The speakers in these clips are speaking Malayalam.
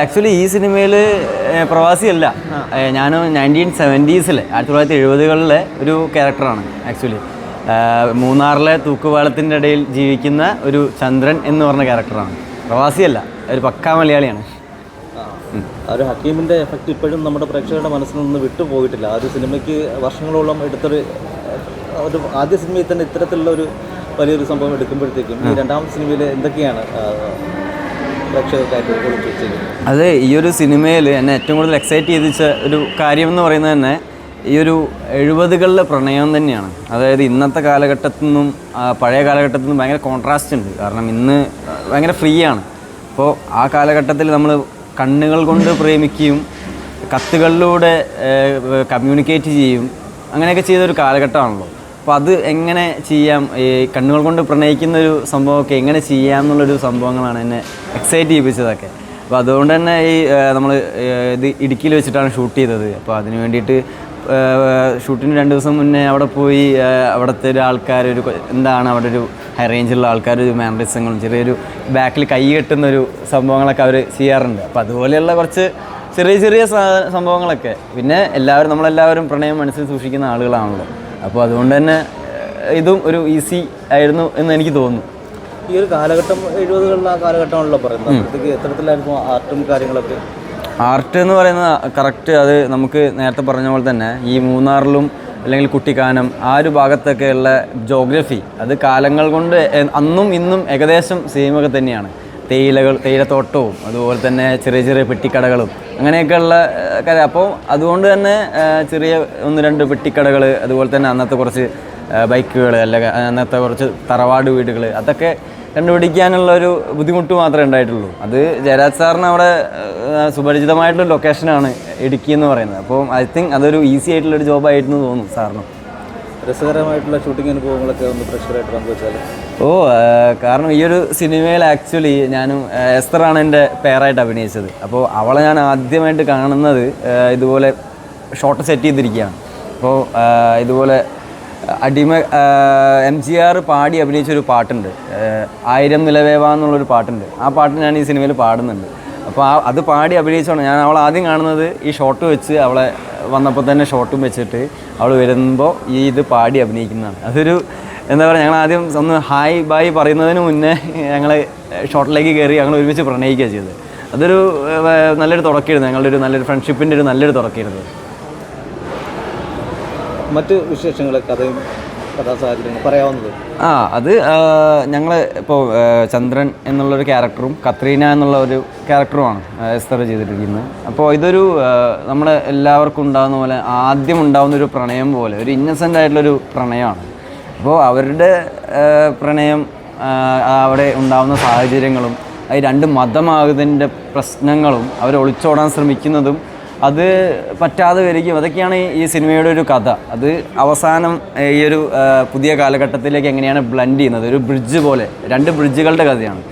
ആക്ച്വലി ഈ സിനിമയിൽ പ്രവാസിയല്ല, ഞാൻ 1970s 1970-കളിലെ ഒരു ക്യാരക്ടറാണ്. ആക്ച്വലി മൂന്നാറിലെ തൂക്കുപാലത്തിൻ്റെ ഇടയിൽ ജീവിക്കുന്ന ഒരു ചന്ദ്രൻ എന്ന് പറഞ്ഞ ക്യാരക്ടറാണ്. പ്രവാസിയല്ല, ഒരു പക്കാ മലയാളിയാണ്. ഒരു ഹക്കീമിൻ്റെ എഫക്റ്റ് ഇപ്പോഴും നമ്മുടെ പ്രേക്ഷകരുടെ മനസ്സിൽ നിന്ന് വിട്ടുപോയിട്ടില്ല. ആ ഒരു സിനിമയ്ക്ക് വർഷങ്ങളോളം എടുത്തൊരു ആദ്യ സിനിമയിൽ തന്നെ ഇത്തരത്തിലുള്ള ഒരു വലിയൊരു സംഭവം എടുക്കുമ്പോഴത്തേക്കും ഈ രണ്ടാമത്തെ സിനിമയിൽ എന്തൊക്കെയാണ് അത് ഈ ഒരു സിനിമയിൽ എന്നെ ഏറ്റവും കൂടുതൽ എക്സൈറ്റ് ചെയ്തിച്ച ഒരു കാര്യം എന്ന് പറയുന്നത് തന്നെ ഈ ഒരു 70-കളിലെ പ്രണയം തന്നെയാണ്. അതായത് ഇന്നത്തെ കാലഘട്ടത്തിൽ നിന്നും പഴയ കാലഘട്ടത്തിൽ നിന്നും ഭയങ്കര കോൺട്രാസ്റ്റ് ഉണ്ട്. കാരണം ഇന്ന് ഭയങ്കര ഫ്രീ ആണ്. അപ്പോൾ ആ കാലഘട്ടത്തിൽ നമ്മൾ കണ്ണുകൾ കൊണ്ട് പ്രേമിക്കുകയും കത്തുകളിലൂടെ കമ്മ്യൂണിക്കേറ്റ് ചെയ്യും, അങ്ങനെയൊക്കെ ചെയ്തൊരു കാലഘട്ടമാണല്ലോ. അപ്പോൾ അത് എങ്ങനെ ചെയ്യാം, ഈ കണ്ണുകൾ കൊണ്ട് പ്രണയിക്കുന്ന ഒരു സംഭവമൊക്കെ എങ്ങനെ ചെയ്യാം എന്നുള്ളൊരു സംഭവങ്ങളാണ് എന്നെ എക്സൈറ്റ് ചെയ്യിപ്പിച്ചതൊക്കെ. അപ്പോൾ അതുകൊണ്ട് തന്നെ ഈ നമ്മൾ ഇത് ഇടുക്കിയിൽ വെച്ചിട്ടാണ് ഷൂട്ട് ചെയ്തത്. അപ്പോൾ അതിന് വേണ്ടിയിട്ട് ഷൂട്ടിന് 2 ദിവസം മുന്നേ അവിടെ പോയി അവിടുത്തെ ഒരു ആൾക്കാർ എന്താണ് അവിടെ ഒരു ഹൈ റേഞ്ചിലുള്ള ആൾക്കാർ ഒരു മാനറിസങ്ങളും ചെറിയൊരു ബാക്കിൽ കൈ കെട്ടുന്നൊരു സംഭവങ്ങളൊക്കെ അവർ ചെയ്യാറുണ്ട്. അപ്പോൾ അതുപോലെയുള്ള കുറച്ച് ചെറിയ ചെറിയ സംഭവങ്ങളൊക്കെ. പിന്നെ നമ്മളെല്ലാവരും പ്രണയം മനസ്സിൽ സൂക്ഷിക്കുന്ന ആളുകളാണല്ലോ. അപ്പോൾ അതുകൊണ്ട് തന്നെ ഇതും ഒരു ഈസി ആയിരുന്നു എന്ന് എനിക്ക് തോന്നുന്നു. ഈ ഒരു കാലഘട്ടം 70-കളിലെ ആ കാലഘട്ടമാണല്ലോ പറയുന്നത്. എത്തരത്തിലായിരുന്നു ആർട്ടും കാര്യങ്ങളൊക്കെ? ആർട്ട് എന്ന് പറയുന്നത് കറക്റ്റ്, അത് നമുക്ക് നേരത്തെ പറഞ്ഞ പോലെ തന്നെ ഈ മൂന്നാറിലും അല്ലെങ്കിൽ കുട്ടിക്കാനം ആ ഒരു ഭാഗത്തൊക്കെയുള്ള ജോഗ്രഫി അത് കാലങ്ങൾ കൊണ്ട് അന്നും ഇന്നും ഏകദേശം സെയിമൊക്കെ തന്നെയാണ്. തേയിലത്തോട്ടവും അതുപോലെ തന്നെ ചെറിയ ചെറിയ പെട്ടിക്കടകളും അങ്ങനെയൊക്കെയുള്ള കാര്യം. അപ്പോൾ അതുകൊണ്ട് തന്നെ ചെറിയ 1-2 പെട്ടിക്കടകൾ, അതുപോലെ തന്നെ അന്നത്തെ കുറച്ച് ബൈക്കുകൾ, അല്ലെങ്കിൽ അന്നത്തെ കുറച്ച് തറവാട് വീടുകൾ, അതൊക്കെ കണ്ടുപിടിക്കാനുള്ളൊരു ബുദ്ധിമുട്ട് മാത്രമേ ഉണ്ടായിട്ടുള്ളൂ. അത് ജയരാജ് സാറിന് അവിടെ സുപരിചിതമായിട്ടുള്ള ലൊക്കേഷനാണ് ഇടുക്കി എന്ന് പറയുന്നത്. അപ്പോൾ ഐ തിങ്ക് അതൊരു ഈസി ആയിട്ടുള്ളൊരു ജോബായിരുന്നു തോന്നുന്നു സാറിന്. രസകരമായിട്ടുള്ള ഷൂട്ടിംഗ് അനുഭവങ്ങളൊക്കെ ഒന്ന് പ്രേക്ഷകരായിട്ട് പങ്കുവെച്ചാൽ? കാരണം ഈ ഒരു സിനിമയിൽ ആക്ച്വലി ഞാനും എസ്തറാണ് എൻ്റെ പേരായിട്ട് അഭിനയിച്ചത്. അപ്പോൾ അവളെ ഞാൻ ആദ്യമായിട്ട് കാണുന്നത് ഇതുപോലെ ഷോട്ട് സെറ്റ് ചെയ്തിരിക്കുകയാണ്. അപ്പോൾ ഇതുപോലെ MGR പാടി അഭിനയിച്ചൊരു പാട്ടുണ്ട്, 1000 നിലവേവ എന്നുള്ളൊരു പാട്ടുണ്ട്. ആ പാട്ട് ഞാൻ ഈ സിനിമയിൽ പാടുന്നുണ്ട്. അപ്പോൾ അത് പാടി അഭിനയിച്ചോണ്ട് ഞാൻ അവളെ ആദ്യം കാണുന്നത് ഈ ഷോട്ട് വെച്ച്, അവളെ വന്നപ്പോൾ തന്നെ ഷോട്ടും വെച്ചിട്ട് അവൾ വരുമ്പോൾ ഇത് പാടി അഭിനയിക്കുന്നതാണ്. അതൊരു എന്താ പറയുക, ഞങ്ങൾ ആദ്യം ഒന്ന് ഹായ് ബായ് പറയുന്നതിന് മുന്നേ ഞങ്ങൾ ഷോട്ടിലേക്ക് കയറി ഞങ്ങൾ ഒരുമിച്ച് പ്രണയിക്കുക ചെയ്തത്. അതൊരു നല്ലൊരു തുടക്കമായിരുന്നു, ഞങ്ങളുടെ നല്ലൊരു ഫ്രണ്ട്ഷിപ്പിൻ്റെ ഒരു നല്ലൊരു തുടക്കമായിരുന്നു. മറ്റ് വിശേഷങ്ങൾ, കഥയും കഥാസാഹചര്യങ്ങൾ പറയാവുന്നത്? അത് ഞങ്ങൾ ഇപ്പോൾ ചന്ദ്രൻ എന്നുള്ളൊരു ക്യാരക്ടറും കത്രീന എന്നുള്ള ഒരു ക്യാരക്ടറുമാണ് എസ്തർ ചെയ്തിരിക്കുന്നത്. അപ്പോൾ ഇതൊരു നമ്മൾ എല്ലാവർക്കും ഉണ്ടാകുന്ന പോലെ ആദ്യം ഉണ്ടാകുന്നൊരു പ്രണയം പോലെ ഒരു ഇന്നസെൻ്റ് ആയിട്ടുള്ളൊരു പ്രണയമാണ്. അപ്പോൾ അവരുടെ പ്രണയം, അവിടെ ഉണ്ടാകുന്ന സാഹചര്യങ്ങളും ഈ 2 മതമാകുന്നതിൻ്റെ പ്രശ്നങ്ങളും അവർ ഒളിച്ചോടാൻ ശ്രമിക്കുന്നതും അത് പറ്റാതെ വരികയും, അതൊക്കെയാണ് ഈ സിനിമയുടെ ഒരു കഥ. അത് അവസാനം ഈ ഒരു പുതിയ കാലഘട്ടത്തിലേക്ക് എങ്ങനെയാണ് ബ്ലെൻഡ് ചെയ്യുന്നത്, ഒരു ബ്രിഡ്ജ് പോലെ 2 ബ്രിഡ്ജുകളുടെ കഥയാണ്.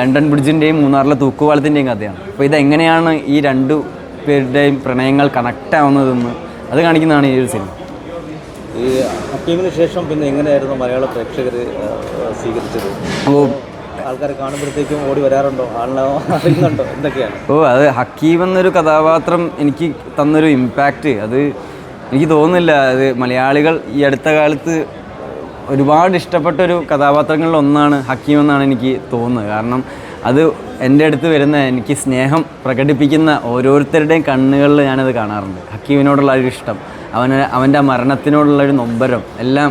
ലണ്ടൻ ബ്രിഡ്ജിൻ്റെയും മൂന്നാറിലെ തൂക്കുപാലത്തിൻ്റെയും കഥയാണ്. അപ്പോൾ ഇതെങ്ങനെയാണ് ഈ 2 പേരുടെയും പ്രണയങ്ങൾ കണക്റ്റ് ആവുന്നതെന്ന് അത് കാണിക്കുന്നതാണ് ഈ ഒരു സിനിമ. ഈ ഹക്കീമിന് ശേഷം പിന്നെ എങ്ങനെയായിരുന്നു മലയാള പ്രേക്ഷകർ സ്വീകരിച്ചത്? ആൾക്കാരെ കാണുമ്പോഴത്തേക്കും ഓടി വരാറുണ്ടോ, ആളിനെ അറിയുന്നുണ്ടോ, എന്തൊക്കെയാണ്? അത് ഹക്കീം എന്നൊരു കഥാപാത്രം എനിക്ക് തന്നൊരു ഇമ്പാക്റ്റ് അത് എനിക്ക് തോന്നുന്നില്ല. അത് മലയാളികൾ ഈ അടുത്ത കാലത്ത് ഒരുപാട് ഇഷ്ടപ്പെട്ടൊരു കഥാപാത്രങ്ങളിൽ ഒന്നാണ് ഹക്കീം എന്നാണ് എനിക്ക് തോന്നുന്നത്. കാരണം അത് എൻ്റെ അടുത്ത് വരുന്ന, എനിക്ക് സ്നേഹം പ്രകടിപ്പിക്കുന്ന ഓരോരുത്തരുടെയും കണ്ണുകളിൽ ഞാനത് കാണാറുണ്ട്. ഹക്കീമിനോടുള്ള ഒരു ഇഷ്ടം, അവൻ്റെ മരണത്തിനോടുള്ളൊരു നൊമ്പരം എല്ലാം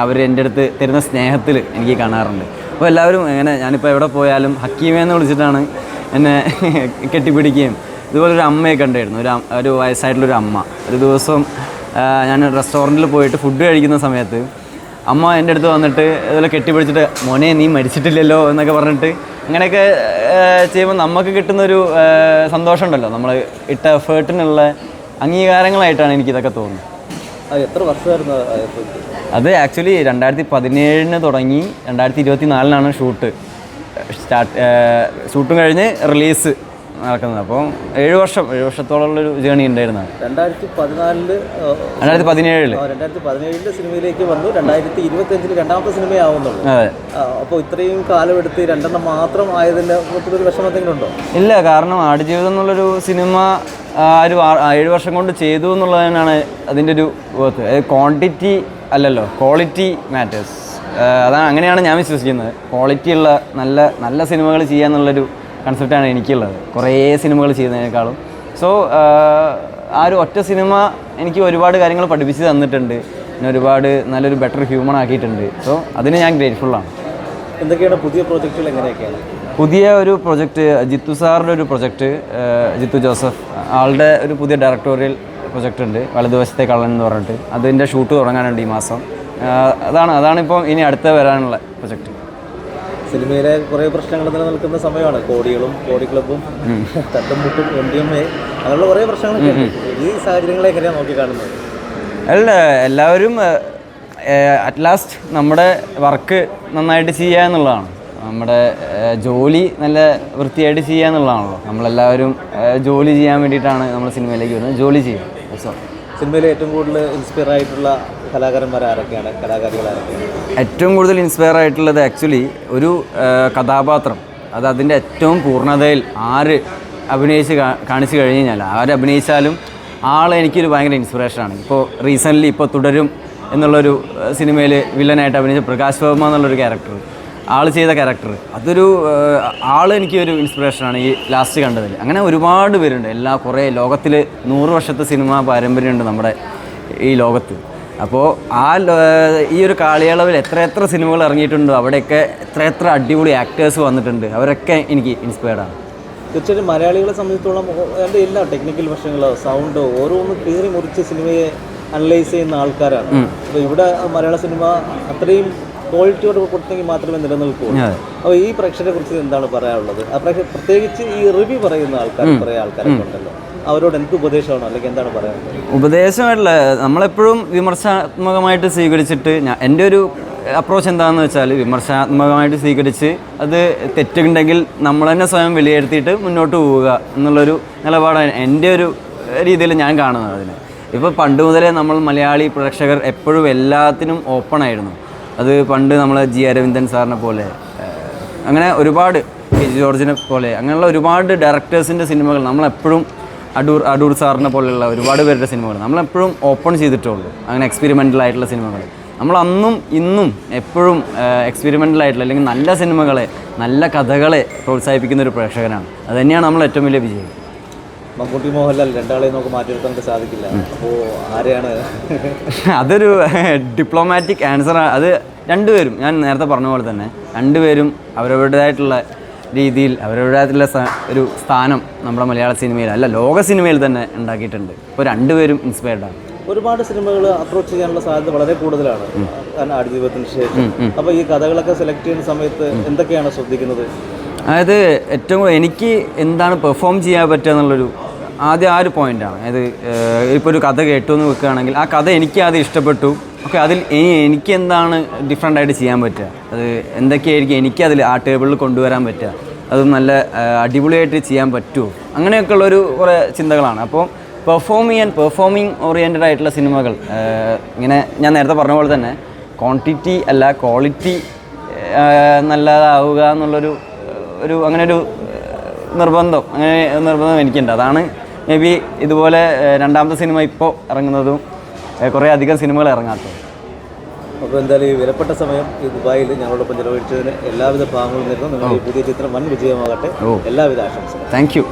അവർ എൻ്റെ അടുത്ത് തരുന്ന സ്നേഹത്തിൽ എനിക്ക് കാണാറുണ്ട്. അപ്പോൾ എല്ലാവരും ഞാനിപ്പോൾ എവിടെ പോയാലും ഹക്കീമേന്ന് വിളിച്ചിട്ടാണ് എന്നെ കെട്ടിപ്പിടിക്കുകയും. ഇതുപോലൊരു അമ്മയെ കണ്ടായിരുന്നു, ഒരു വയസ്സായിട്ടുള്ളൊരു അമ്മ. ഒരു ദിവസം ഞാൻ റെസ്റ്റോറൻറ്റിൽ പോയിട്ട് ഫുഡ് കഴിക്കുന്ന സമയത്ത് അമ്മ എൻ്റെ അടുത്ത് വന്നിട്ട് ഇതുപോലെ കെട്ടിപ്പിടിച്ചിട്ട് മോനെ നീ മരിച്ചിട്ടില്ലല്ലോ എന്നൊക്കെ പറഞ്ഞിട്ട് അങ്ങനെയൊക്കെ ചെയ്യുമ്പോൾ നമുക്ക് കിട്ടുന്നൊരു സന്തോഷമുണ്ടല്ലോ, നമ്മൾ ഇട്ട എഫേർട്ടിനുള്ള അംഗീകാരങ്ങളായിട്ടാണ് എനിക്കിതൊക്കെ തോന്നുന്നത്. എത്ര വർഷമായിരുന്നു അത്? ആക്ച്വലി 2017 തുടങ്ങി 2024 ഷൂട്ടും കഴിഞ്ഞ് റിലീസ് നടക്കുന്നത്. അപ്പോൾ 7 വർഷത്തോളമുള്ളൊരു ജേണി ഉണ്ടായിരുന്നത്. 2017 2017 സിനിമയിലേക്ക് വന്നു. 2025 രണ്ടാമത്തെ സിനിമയാവുന്നുള്ളൂ. അതെ. അപ്പോൾ ഇത്രയും കാലം എടുത്ത് 2 മാത്രം ആയതിൻ്റെ മൊത്തത്തിലൊരു വിഷമത്തെങ്കിലും ഉണ്ടോ? ഇല്ല, കാരണം ആടുജീവിതം എന്നുള്ളൊരു സിനിമ ഒരു 7 വർഷം കൊണ്ട് ചെയ്തു എന്നുള്ളതിനാണ് അതിൻ്റെ ഒരു വർത്ത്. ക്വാണ്ടിറ്റി അല്ലല്ലോ, ക്വാളിറ്റി മാറ്റേഴ്സ്. അതാണ്, അങ്ങനെയാണ് ഞാൻ വിശ്വസിക്കുന്നത്. ക്വാളിറ്റി ഉള്ള നല്ല സിനിമകൾ ചെയ്യുക എന്നുള്ളൊരു കൺസെപ്റ്റാണ് എനിക്കുള്ളത്, കുറേ സിനിമകൾ ചെയ്യുന്നതിനേക്കാളും. സോ ആ ഒരു ഒറ്റ സിനിമ എനിക്ക് ഒരുപാട് കാര്യങ്ങൾ പഠിപ്പിച്ച് തന്നിട്ടുണ്ട്, പിന്നെ ഒരുപാട് നല്ലൊരു ബെറ്റർ ഹ്യൂമൺ ആക്കിയിട്ടുണ്ട്. സോ അതിന് ഞാൻ ഗ്രേറ്റ്ഫുള്ളാണ്. എന്തൊക്കെയാണ് പുതിയ പ്രോജക്റ്റുകൾ? എങ്ങനെയൊക്കെയാണ് പുതിയ ഒരു പ്രൊജക്റ്റ്? ജിത്തു സാറിൻ്റെ ഒരു പ്രൊജക്റ്റ്, ജിത്തു ജോസഫ് ആളുടെ ഒരു പുതിയ ഡയറക്ടോറിയൽ പ്രൊജക്റ്റ് ഉണ്ട്, വലതുവശത്തെ കള്ളൻ എന്ന് പറഞ്ഞിട്ട്. അതിൻ്റെ ഷൂട്ട് തുടങ്ങാനുണ്ട് ഈ മാസം. അതാണിപ്പോൾ ഇനി അടുത്ത വരാനുള്ള പ്രൊജക്റ്റ്. സിനിമയിലെ കുറേ പ്രശ്നങ്ങൾ നിലനിൽക്കുന്ന സമയമാണ്. കോടികളും കോടി ക്ലബും തട്ടുമുട്ടും MDMA അങ്ങനെയുള്ള കുറേ പ്രശ്നങ്ങളൊക്കെ. ഈ സാഹചര്യങ്ങളെ എങ്ങനെയാണ് നോക്കി കാണുന്നത്? എല്ലാവരും അറ്റ് ലാസ്റ്റ് നമ്മുടെ വർക്ക് നന്നായിട്ട് ചെയ്യുക എന്നുള്ളതാണ്, നമ്മുടെ ജോലി നല്ല വൃത്തിയായിട്ട് ചെയ്യുക എന്നുള്ളതാണല്ലോ. നമ്മളെല്ലാവരും ജോലി ചെയ്യാൻ വേണ്ടിയിട്ടാണ് നമ്മൾ സിനിമയിലേക്ക് വരുന്നത്, ജോലി ചെയ്യുക. സിനിമയിൽ ഏറ്റവും കൂടുതൽ ഇൻസ്പയർ ആയിട്ടുള്ള കലാകാരന്മാർ ആരൊക്കെയാണ്, കലാകാരികൾ ആരൊക്കെയാണ്? ഏറ്റവും കൂടുതൽ ഇൻസ്പയർ ആയിട്ടുള്ളത് ആക്ച്വലി ഒരു കഥാപാത്രം, അതിൻ്റെ ഏറ്റവും പൂർണ്ണതയിൽ ആര് അഭിനയിച്ച് കാണിച്ചു കഴിഞ്ഞ് കഴിഞ്ഞാൽ, ആര് അഭിനയിച്ചാലും എനിക്കൊരു ഭയങ്കര ഇൻസ്പിറേഷനാണ്. ഇപ്പോൾ റീസെൻ്റ്ലി തുടരും എന്നുള്ളൊരു സിനിമയിൽ വില്ലനായിട്ട് അഭിനയിച്ച പ്രകാശ് വർമ്മ എന്നുള്ളൊരു ക്യാരക്ടർ, ചെയ്ത ക്യാരക്ടർ, അതൊരു എനിക്കൊരു ഇൻസ്പിറേഷനാണ് ഈ ലാസ്റ്റ് കണ്ടതിൽ. അങ്ങനെ ഒരുപാട് പേരുണ്ട്. കുറേ ലോകത്തിൽ 100 വർഷത്തെ സിനിമാ പാരമ്പര്യമുണ്ട് നമ്മുടെ ഈ ലോകത്ത്. അപ്പോൾ ഈ ഒരു കാലയളവിൽ എത്ര സിനിമകൾ ഇറങ്ങിയിട്ടുണ്ടോ അവിടെയൊക്കെ എത്ര അടിപൊളി ആക്ടേഴ്സ് വന്നിട്ടുണ്ട്. അവരൊക്കെ എനിക്ക് ഇൻസ്പയർഡാണ്. തീർച്ചയായിട്ടും മലയാളികളെ സംബന്ധിച്ചിടത്തോളം അതിൻ്റെ എല്ലാ ടെക്നിക്കൽ വശങ്ങളോ സൗണ്ടോ ഓരോന്ന് കീറി മുറിച്ച് സിനിമയെ അനലൈസ് ചെയ്യുന്ന ആൾക്കാരാണ്. അപ്പോൾ ഇവിടെ മലയാള സിനിമ അത്രയും ക്വാളിറ്റിയോട് കൊടുത്തെങ്കിൽ മാത്രമേ നിലനിൽക്കുകയുള്ളൂ. അപ്പോൾ ഈ പ്രേക്ഷകരെ കുറിച്ച് എന്താണ് പറയാനുള്ളത്? പ്രത്യേകിച്ച് ഈ റിവ്യൂ പറയുന്ന കുറേ ആൾക്കാരൊക്കെ ഉണ്ടല്ലോ, അവരോട് എന്ത് ഉപദേശമാണോ അല്ലെങ്കിൽ എന്താണ് പറയാനുള്ളത്? ഉപദേശമായിട്ടുള്ള നമ്മളെപ്പോഴും വിമർശനാത്മകമായിട്ട് സ്വീകരിച്ചിട്ട്, എൻ്റെ ഒരു അപ്രോച്ച് എന്താണെന്ന് വെച്ചാൽ വിമർശനാത്മകമായിട്ട് സ്വീകരിച്ച് അത് തെറ്റുണ്ടെങ്കിൽ നമ്മൾ തന്നെ സ്വയം വിലയിരുത്തിയിട്ട് മുന്നോട്ട് പോവുക എന്നുള്ളൊരു നിലപാടാണ് എൻ്റെ ഒരു രീതിയിൽ ഞാൻ കാണുന്നത്. അതിന് ഇപ്പോൾ പണ്ട് മുതലേ നമ്മൾ മലയാളി പ്രേക്ഷകർ എപ്പോഴും എല്ലാത്തിനും ഓപ്പൺ ആയിരുന്നു. അത് പണ്ട് നമ്മൾ ജി അരവിന്ദൻ സാറിനെ പോലെ, അങ്ങനെ ഒരുപാട് ജോർജിനെ പോലെ, അങ്ങനെയുള്ള ഒരുപാട് ഡയറക്ടേഴ്സിൻ്റെ സിനിമകൾ നമ്മളെപ്പോഴും, അടൂർ സാറിനെ പോലെയുള്ള ഒരുപാട് പേരുടെ സിനിമകൾ നമ്മളെപ്പോഴും ഓപ്പൺ ചെയ്തിട്ടുള്ളൂ. അങ്ങനെ എക്സ്പെരിമെൻ്റൽ ആയിട്ടുള്ള സിനിമകൾ നമ്മൾ അന്നും ഇന്നും എപ്പോഴും എക്സ്പെരിമെൻ്റൽ ആയിട്ടുള്ള അല്ലെങ്കിൽ നല്ല സിനിമകളെ, നല്ല കഥകളെ പ്രോത്സാഹിപ്പിക്കുന്ന ഒരു പ്രേക്ഷകനാണ്. അത് തന്നെയാണ് നമ്മൾ ഏറ്റവും വലിയ വിജയം. മമ്മൂട്ടി മോഹൻലാൽ രണ്ടാളെയും നമുക്ക് മാറ്റിയെടുക്കാൻ സാധിക്കില്ല. അപ്പോൾ ആരെയാണ്? അതൊരു ഡിപ്ലോമാറ്റിക് ആൻസറാണ്. അത് രണ്ടുപേരും, ഞാൻ നേരത്തെ പറഞ്ഞ പോലെ തന്നെ രണ്ടുപേരും അവരവരുടേതായിട്ടുള്ള രീതിയിൽ അവരവരുടേതായിട്ടുള്ള ഒരു സ്ഥാനം നമ്മുടെ മലയാള സിനിമയിൽ അല്ല ലോക സിനിമയിൽ തന്നെ ഉണ്ടാക്കിയിട്ടുണ്ട്. ഇപ്പോൾ രണ്ടുപേരും ഇൻസ്പയർഡാണ്. ഒരുപാട് സിനിമകൾ അപ്രോച്ച് ചെയ്യാനുള്ള സാധ്യത വളരെ കൂടുതലാണ് കാരണം ആടുജീവിതത്തിന് ശേഷം. അപ്പോൾ ഈ കഥകളൊക്കെ സെലക്ട് ചെയ്യുന്ന സമയത്ത് എന്തൊക്കെയാണ് ശ്രദ്ധിക്കുന്നത്? അതായത് ഏറ്റവും കൂടുതൽ എനിക്ക് എന്താണ് പെർഫോം ചെയ്യാൻ പറ്റുക എന്നുള്ളൊരു ആദ്യം ഒരു പോയിൻ്റാണ്. അതായത് ഇപ്പോൾ ഒരു കഥ കേട്ടു എന്ന് വെക്കുകയാണെങ്കിൽ ആ കഥ എനിക്ക് ആദ്യം ഇഷ്ടപ്പെട്ടു. ഓക്കെ, അതിൽ എനിക്ക് എന്താണ് ഡിഫറെൻ്റ് ആയിട്ട് ചെയ്യാൻ പറ്റുക, അത് എന്തൊക്കെയായിരിക്കും എനിക്കതിൽ ആ ടേബിളിൽ കൊണ്ടുവരാൻ പറ്റുക, അത് നല്ല അടിപൊളിയായിട്ട് ചെയ്യാൻ പറ്റുമോ, അങ്ങനെയൊക്കെയുള്ളൊരു കുറേ ചിന്തകളാണ്. അപ്പോൾ പെർഫോമിങ് ഓറിയൻറ്റഡ് ആയിട്ടുള്ള സിനിമകൾ ഇങ്ങനെ ഞാൻ നേരത്തെ പറഞ്ഞ പോലെ തന്നെ ക്വാണ്ടിറ്റി അല്ല ക്വാളിറ്റി നല്ലതാവുക എന്നുള്ളൊരു അങ്ങനെ ഒരു നിർബന്ധം എനിക്കുണ്ട്. അതാണ് മേ ബി ഇതുപോലെ രണ്ടാമത്തെ സിനിമ ഇപ്പോൾ ഇറങ്ങുന്നതും കുറേ അധികം സിനിമകൾ ഇറങ്ങാത്തത്. അപ്പോൾ എന്തായാലും ഈ വിലപ്പെട്ട സമയം ഈ ദുബായിൽ ഞങ്ങളോടൊപ്പം ചെലവഴിച്ചതിന് എല്ലാവിധ ഭാഗങ്ങളും നേരുന്നു. നിങ്ങളുടെ ഈ പുതിയ ചിത്രം വൻ വിജയമാകട്ടെ. എല്ലാവിധ ആശംസകളും. Thank you.